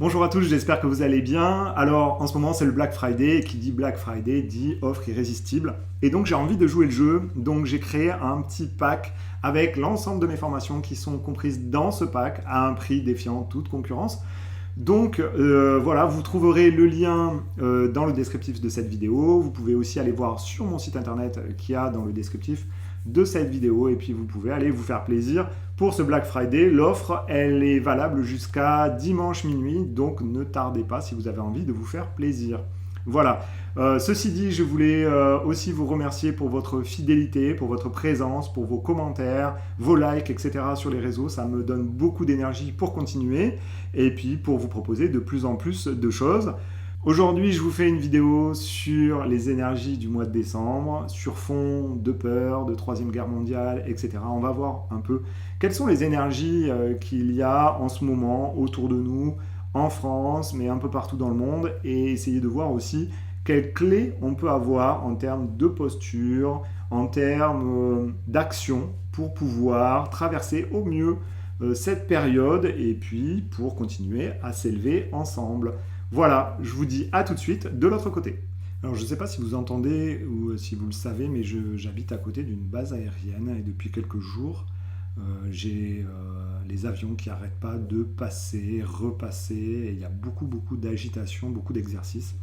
Bonjour à tous, j'espère que vous allez bien. Alors en ce moment c'est le Black Friday et qui dit Black Friday dit offre irrésistible. Et donc j'ai envie de jouer le jeu, donc j'ai créé un petit pack avec l'ensemble de mes formations qui sont comprises dans ce pack à un prix défiant toute concurrence. Donc voilà, vous trouverez le lien dans le descriptif de cette vidéo. Vous pouvez aussi aller voir sur mon site internet qui a dans le descriptif de cette vidéo et puis vous pouvez aller vous faire plaisir pour ce Black Friday. L'offre, elle est valable jusqu'à dimanche minuit, donc ne tardez pas si vous avez envie de vous faire plaisir. Voilà. Ceci dit, je voulais aussi vous remercier pour votre fidélité, pour votre présence, pour vos commentaires, vos likes, etc. sur les réseaux. Ça me donne beaucoup d'énergie pour continuer et puis pour vous proposer de plus en plus de choses. Aujourd'hui, je vous fais une vidéo sur les énergies du mois de décembre, sur fond de peur, de Troisième Guerre mondiale, etc. On va voir un peu quelles sont les énergies qu'il y a en ce moment autour de nous, en France, mais un peu partout dans le monde, et essayer de voir aussi quelles clés on peut avoir en termes de posture, en termes d'action pour pouvoir traverser au mieux cette période et puis pour continuer à s'élever ensemble. Voilà, je vous dis à tout de suite de l'autre côté. Alors je ne sais pas si vous entendez ou si vous le savez, mais j'habite à côté d'une base aérienne et depuis quelques jours, j'ai les avions qui n'arrêtent pas de passer, repasser, et il y a beaucoup d'agitation, beaucoup d'exercices.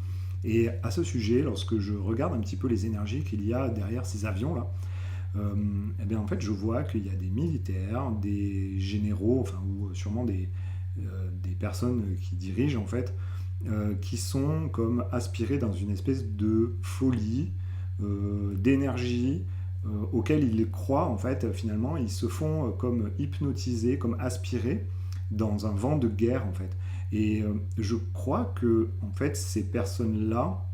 Et à ce sujet, lorsque je regarde un petit peu les énergies qu'il y a derrière ces avions-là, eh bien en fait je vois qu'il y a des militaires, des généraux, enfin ou sûrement des personnes qui dirigent en fait, qui sont comme aspirés dans une espèce de folie, d'énergie, auquel ils croient en fait finalement, ils se font comme hypnotisés, comme aspirés dans un vent de guerre en fait. Et je crois que en fait ces personnes-là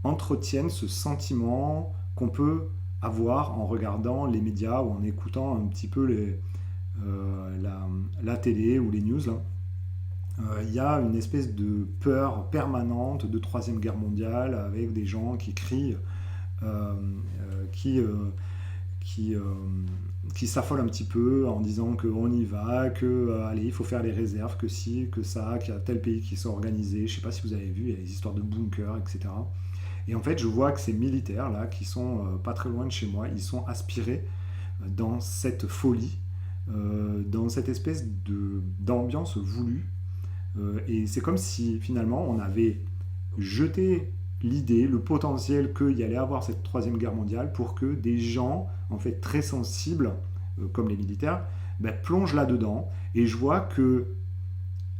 entretiennent ce sentiment qu'on peut avoir en regardant les médias ou en écoutant un petit peu la télé ou les news là. Il y a une espèce de peur permanente de Troisième Guerre mondiale avec des gens qui crient, euh, qui, euh, qui, euh, qui s'affolent un petit peu en disant qu'on y va, que allez, il faut faire les réserves, que si, que ça, qu'il y a tel pays qui sont organisés. Je ne sais pas si vous avez vu, il y a des histoires de bunkers, etc. Et en fait, je vois que ces militaires-là, qui sont pas très loin de chez moi, ils sont aspirés dans cette folie, dans cette espèce d'ambiance voulue. Et c'est comme si finalement on avait jeté l'idée, le potentiel qu'il y allait avoir cette troisième guerre mondiale pour que des gens en fait très sensibles, comme les militaires, ben, plongent là-dedans. Et je vois que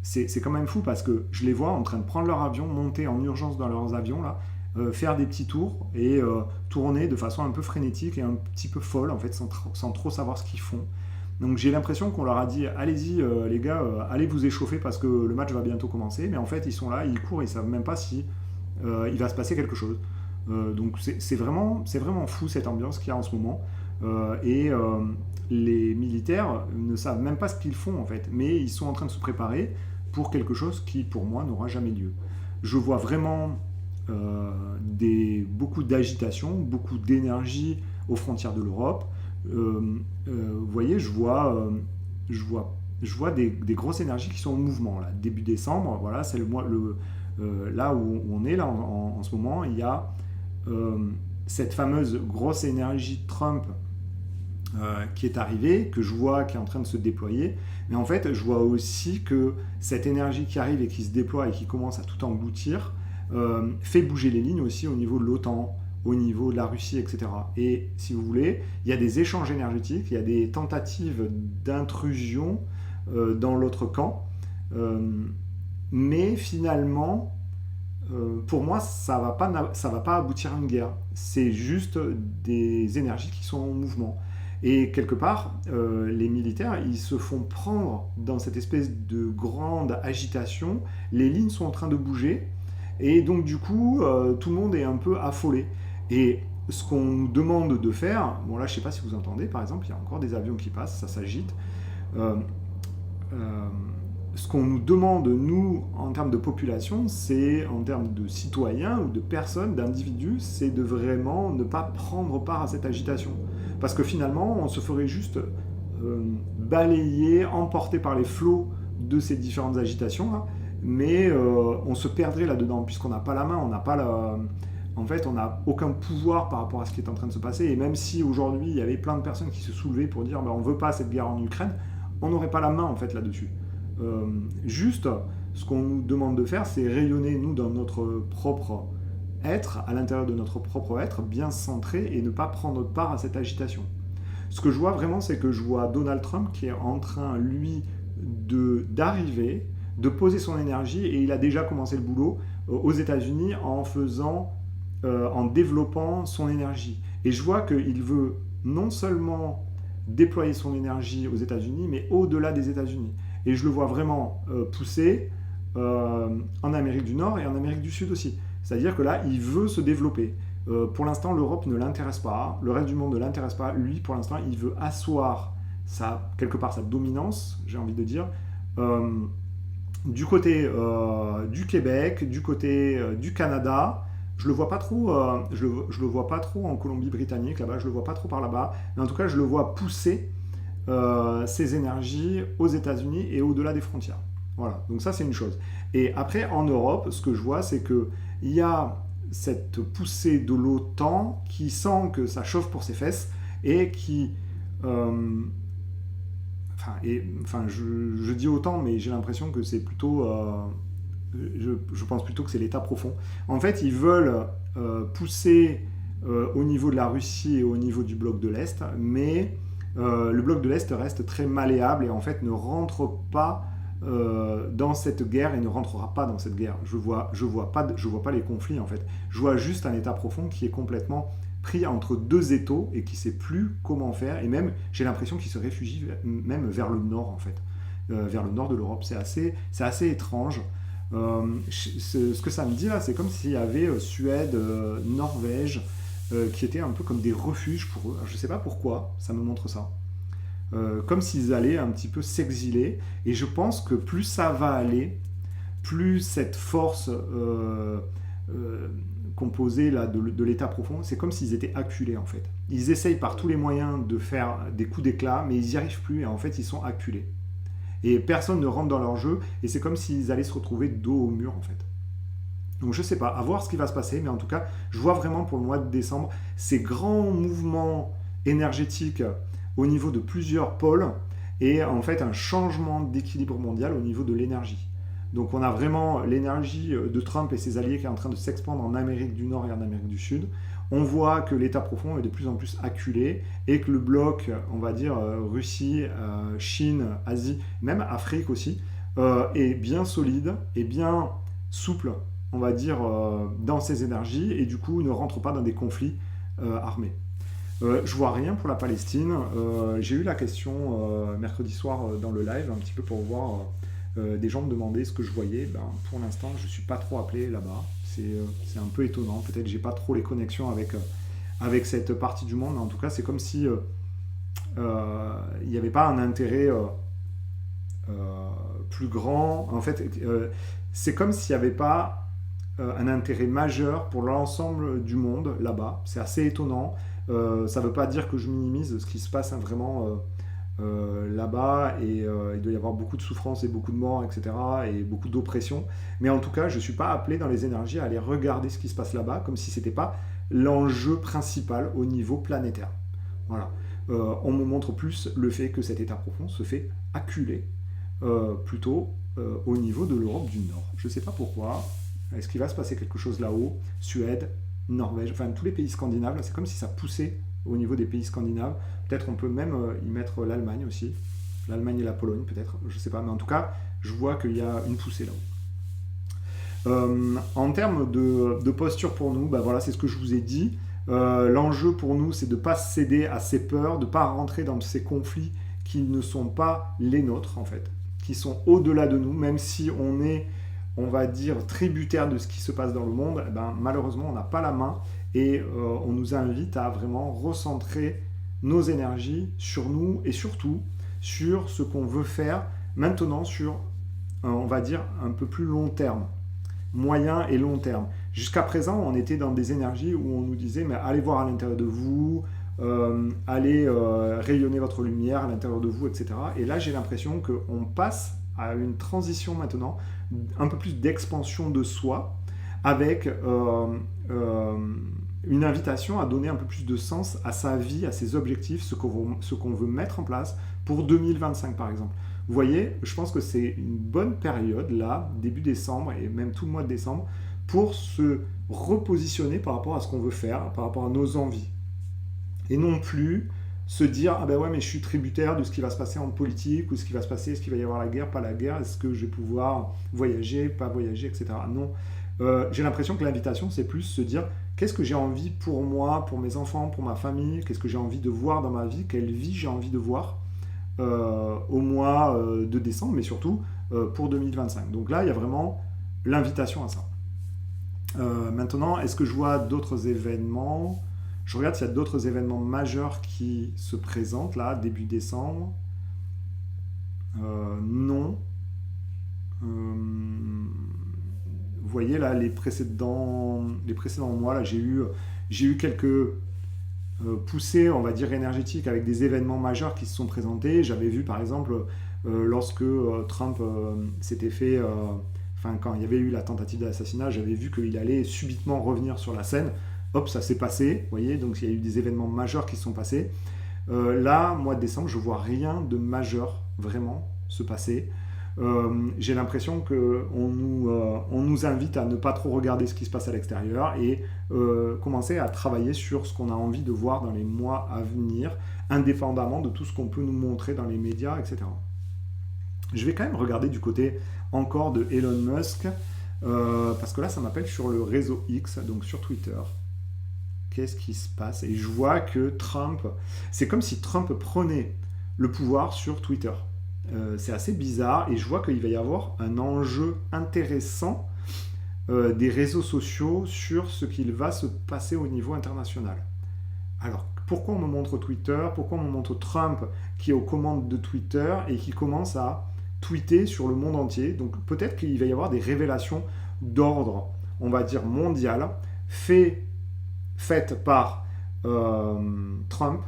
c'est quand même fou parce que je les vois en train de prendre leur avion, monter en urgence dans leurs avions, là, faire des petits tours et tourner de façon un peu frénétique et un petit peu folle en fait sans trop savoir ce qu'ils font. Donc j'ai l'impression qu'on leur a dit allez-y les gars, allez vous échauffer parce que le match va bientôt commencer, mais en fait ils sont là, ils courent, ils savent même pas si il va se passer quelque chose. Donc c'est vraiment fou cette ambiance qu'il y a en ce moment. Et les militaires ne savent même pas ce qu'ils font en fait, mais ils sont en train de se préparer pour quelque chose qui pour moi n'aura jamais lieu. Je vois vraiment beaucoup d'agitation, beaucoup d'énergie aux frontières de l'Europe. Vous voyez, je vois des grosses énergies qui sont en mouvement. Là. Début décembre, voilà, c'est le mois, là où on est là en ce moment, il y a cette fameuse grosse énergie Trump qui est arrivée, que je vois qui est en train de se déployer. Mais en fait, je vois aussi que cette énergie qui arrive et qui se déploie et qui commence à tout engloutir fait bouger les lignes aussi au niveau de l'OTAN, au niveau de la Russie, etc. Et si vous voulez, il y a des échanges énergétiques, il y a des tentatives d'intrusion dans l'autre camp, mais finalement, pour moi, ça va pas aboutir à une guerre. C'est juste des énergies qui sont en mouvement. Et quelque part, les militaires, ils se font prendre dans cette espèce de grande agitation. Les lignes sont en train de bouger. Et donc, du coup, tout le monde est un peu affolé. Et ce qu'on nous demande de faire, bon là, je ne sais pas si vous entendez, par exemple, il y a encore des avions qui passent, ça s'agite. Euh, euh, Ce qu'on nous demande, nous, en termes de population, c'est, en termes de citoyens ou de personnes, d'individus, c'est de vraiment ne pas prendre part à cette agitation. Parce que finalement, on se ferait juste balayer, emporter par les flots de ces différentes agitations, là, mais on se perdrait là-dedans, puisqu'on n'a pas la main, on n'a pas la... En fait, on n'a aucun pouvoir par rapport à ce qui est en train de se passer. Et même si aujourd'hui, il y avait plein de personnes qui se soulevaient pour dire on ne veut pas cette guerre en Ukraine, on n'aurait pas la main en fait là-dessus. Juste, ce qu'on nous demande de faire, c'est rayonner, nous, dans notre propre être, à l'intérieur de notre propre être, bien centré et ne pas prendre part à cette agitation. Ce que je vois vraiment, c'est que je vois Donald Trump qui est en train, lui, d'arriver, de poser son énergie, et il a déjà commencé le boulot aux États-Unis en développant son énergie. Et je vois qu'il veut non seulement déployer son énergie aux États-Unis, mais au-delà des États-Unis. Et je le vois vraiment pousser en Amérique du Nord et en Amérique du Sud aussi. C'est-à-dire que là, il veut se développer. Pour l'instant, l'Europe ne l'intéresse pas, le reste du monde ne l'intéresse pas. Lui, pour l'instant, il veut asseoir quelque part sa dominance, j'ai envie de dire, du côté du Québec, du côté du Canada. Je le vois pas trop, je le vois pas trop en Colombie-Britannique là-bas, je le vois pas trop par là-bas, mais en tout cas je le vois pousser ses énergies aux États-Unis et au-delà des frontières. Voilà, donc ça c'est une chose. Et après en Europe, ce que je vois c'est que il y a cette poussée de l'OTAN qui sent que ça chauffe pour ses fesses et qui je dis autant, mais j'ai l'impression que c'est plutôt je pense plutôt que c'est l'État profond. En fait, ils veulent pousser au niveau de la Russie et au niveau du bloc de l'Est, mais le bloc de l'Est reste très malléable et en fait ne rentre pas dans cette guerre et ne rentrera pas dans cette guerre. Je vois pas les conflits en fait. Je vois juste un État profond qui est complètement pris entre deux étaux et qui ne sait plus comment faire, et même j'ai l'impression qu'il se réfugie même vers le nord en fait, vers le nord de l'Europe. C'est assez étrange. Ce que ça me dit là, c'est comme s'il y avait Suède, Norvège, qui étaient un peu comme des refuges pour eux. Je ne sais pas pourquoi, ça me montre ça. Comme s'ils allaient un petit peu s'exiler. Et je pense que plus ça va aller, plus cette force composée là, de l'état profond, c'est comme s'ils étaient acculés en fait. Ils essayent par tous les moyens de faire des coups d'éclat, mais ils n'y arrivent plus et en fait ils sont acculés. Et personne ne rentre dans leur jeu, et c'est comme s'ils allaient se retrouver dos au mur en fait. Donc je sais pas, à voir ce qui va se passer, mais en tout cas, je vois vraiment pour le mois de décembre ces grands mouvements énergétiques au niveau de plusieurs pôles, et en fait un changement d'équilibre mondial au niveau de l'énergie. Donc on a vraiment l'énergie de Trump et ses alliés qui est en train de s'expandre en Amérique du Nord et en Amérique du Sud. On voit que l'État profond est de plus en plus acculé et que le bloc, on va dire Russie, Chine, Asie, même Afrique aussi, est bien solide et bien souple, on va dire, dans ses énergies, et du coup ne rentre pas dans des conflits armés. Je vois rien pour la Palestine. J'ai eu la question mercredi soir dans le live, un petit peu pour voir. Des gens me demandaient ce que je voyais. Ben, pour l'instant, je ne suis pas trop appelé là-bas. C'est un peu étonnant. Peut-être que je n'ai pas trop les connexions avec cette partie du monde. Mais en tout cas, c'est comme si il n'y avait pas un intérêt plus grand. En fait, c'est comme s'il n'y avait pas un intérêt majeur pour l'ensemble du monde là-bas. C'est assez étonnant. Ça ne veut pas dire que je minimise ce qui se passe vraiment là-bas, et il doit y avoir beaucoup de souffrance et beaucoup de morts, etc., et beaucoup d'oppression. Mais en tout cas, je ne suis pas appelé dans les énergies à aller regarder ce qui se passe là-bas, comme si ce n'était pas l'enjeu principal au niveau planétaire. Voilà. On me montre plus le fait que cet état profond se fait acculer plutôt au niveau de l'Europe du Nord. Je ne sais pas pourquoi. Est-ce qu'il va se passer quelque chose là-haut? Suède, Norvège, enfin tous les pays scandinaves, c'est comme si ça poussait au niveau des pays scandinaves. Peut-être on peut même y mettre l'Allemagne aussi. L'Allemagne et la Pologne peut-être, je ne sais pas. Mais en tout cas, je vois qu'il y a une poussée là-haut. En termes de posture pour nous, ben voilà, c'est ce que je vous ai dit. L'enjeu pour nous, c'est de ne pas céder à ces peurs, de ne pas rentrer dans ces conflits qui ne sont pas les nôtres en fait, qui sont au-delà de nous, même si on est, on va dire, tributaire de ce qui se passe dans le monde. Eh ben, malheureusement, on n'a pas la main, et on nous invite à vraiment recentrer nos énergies sur nous et surtout sur ce qu'on veut faire maintenant sur, on va dire, un peu plus long terme, moyen et long terme. Jusqu'à présent, on était dans des énergies où on nous disait mais allez voir à l'intérieur de vous, allez rayonner votre lumière à l'intérieur de vous, etc. Et là, j'ai l'impression qu'on passe à une transition maintenant, un peu plus d'expansion de soi, avec une invitation à donner un peu plus de sens à sa vie, à ses objectifs, ce qu'on veut mettre en place pour 2025 par exemple. Vous voyez, je pense que c'est une bonne période, là, début décembre et même tout le mois de décembre, pour se repositionner par rapport à ce qu'on veut faire, par rapport à nos envies. Et non plus se dire, ah ben ouais, mais je suis tributaire de ce qui va se passer en politique, ou ce qui va se passer, est-ce qu'il va y avoir la guerre, pas la guerre, est-ce que je vais pouvoir voyager, pas voyager, etc. Non. J'ai l'impression que l'invitation, c'est plus se dire, qu'est-ce que j'ai envie pour moi, pour mes enfants, pour ma famille, qu'est-ce que j'ai envie de voir dans ma vie, quelle vie j'ai envie de voir au mois de décembre, mais surtout pour 2025. Donc là, il y a vraiment l'invitation à ça. Maintenant, est-ce que je vois d'autres événements? Je regarde s'il y a d'autres événements majeurs qui se présentent là, début décembre. Non. Vous voyez là, les précédents mois, là, j'ai eu quelques poussée, on va dire, énergétique avec des événements majeurs qui se sont présentés. J'avais vu, par exemple, lorsque Trump s'était fait... quand il y avait eu la tentative d'assassinat, j'avais vu qu'il allait subitement revenir sur la scène. Hop, ça s'est passé, vous voyez, donc il y a eu des événements majeurs qui se sont passés. Là, mois de décembre, je vois rien de majeur, vraiment, se passer. J'ai l'impression qu'on nous invite à ne pas trop regarder ce qui se passe à l'extérieur et commencer à travailler sur ce qu'on a envie de voir dans les mois à venir, indépendamment de tout ce qu'on peut nous montrer dans les médias, etc. Je vais quand même regarder du côté encore de Elon Musk, parce que là, ça m'appelle sur le réseau X, donc sur Twitter. Qu'est-ce qui se passe? Et je vois que Trump, c'est comme si Trump prenait le pouvoir sur Twitter. C'est assez bizarre et je vois qu'il va y avoir un enjeu intéressant des réseaux sociaux sur ce qu'il va se passer au niveau international. Alors, pourquoi on me montre Twitter? Pourquoi on me montre Trump qui est aux commandes de Twitter et qui commence à tweeter sur le monde entier? Donc peut-être qu'il va y avoir des révélations d'ordre, on va dire, mondial, faites par Trump.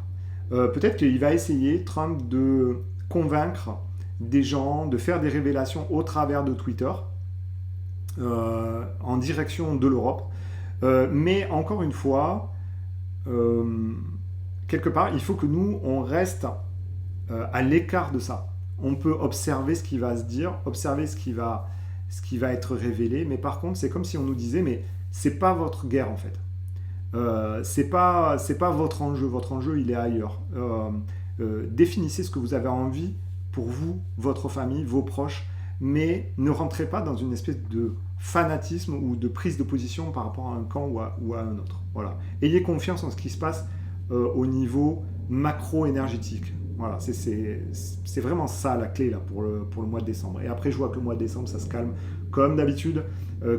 Peut-être qu'il va essayer, Trump, de convaincre des gens, de faire des révélations au travers de Twitter en direction de l'Europe. Mais encore une fois, quelque part, il faut que nous, on reste à l'écart de ça. On peut observer ce qui va se dire, observer ce qui va être révélé, mais par contre, c'est comme si on nous disait, mais c'est pas votre guerre en fait. C'est pas votre enjeu, il est ailleurs. Définissez ce que vous avez envie pour vous, votre famille, vos proches, mais ne rentrez pas dans une espèce de fanatisme ou de prise de position par rapport à un camp ou à un autre. Voilà. Ayez confiance en ce qui se passe au niveau macro-énergétique. Voilà, c'est vraiment ça la clé là, pour le mois de décembre. Et après, je vois que le mois de décembre, ça se calme. Comme d'habitude,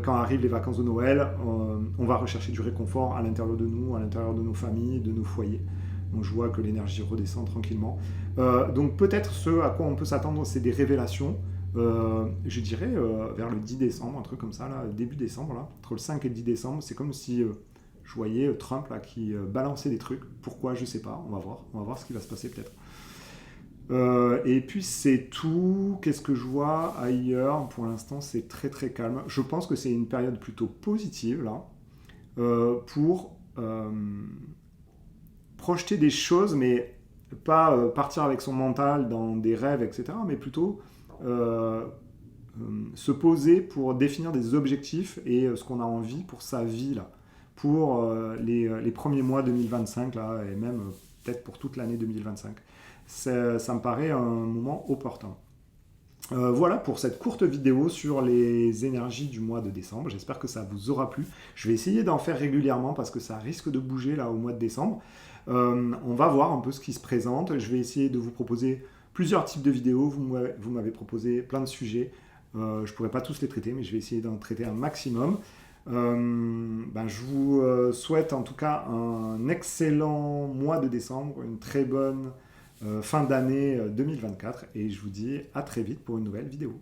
quand arrivent les vacances de Noël, on va rechercher du réconfort à l'intérieur de nous, à l'intérieur de nos familles, de nos foyers. Donc je vois que l'énergie redescend tranquillement. Donc peut-être ce à quoi on peut s'attendre, c'est des révélations. Je dirais vers le 10 décembre, un truc comme ça, là, début décembre, là, entre le 5 et le 10 décembre. C'est comme si je voyais Trump là, qui balançait des trucs. Pourquoi? Je sais pas, on va voir ce qui va se passer peut-être. Et puis c'est tout. Qu'est-ce que je vois ailleurs? Pour l'instant, c'est très très calme. Je pense que c'est une période plutôt positive là pour projeter des choses, mais pas partir avec son mental dans des rêves, etc. Mais plutôt se poser pour définir des objectifs et ce qu'on a envie pour sa vie là, pour les premiers mois 2025 là, et même peut-être pour toute l'année 2025. Ça me paraît un moment opportun. Voilà pour cette courte vidéo sur les énergies du mois de décembre. J'espère que ça vous aura plu. Je vais essayer d'en faire régulièrement parce que ça risque de bouger là au mois de décembre. On va voir un peu ce qui se présente. Je vais essayer de vous proposer plusieurs types de vidéos. Vous m'avez proposé plein de sujets. Je ne pourrai pas tous les traiter, mais je vais essayer d'en traiter un maximum. Je vous souhaite en tout cas un excellent mois de décembre, une très bonne fin d'année 2024 et je vous dis à très vite pour une nouvelle vidéo.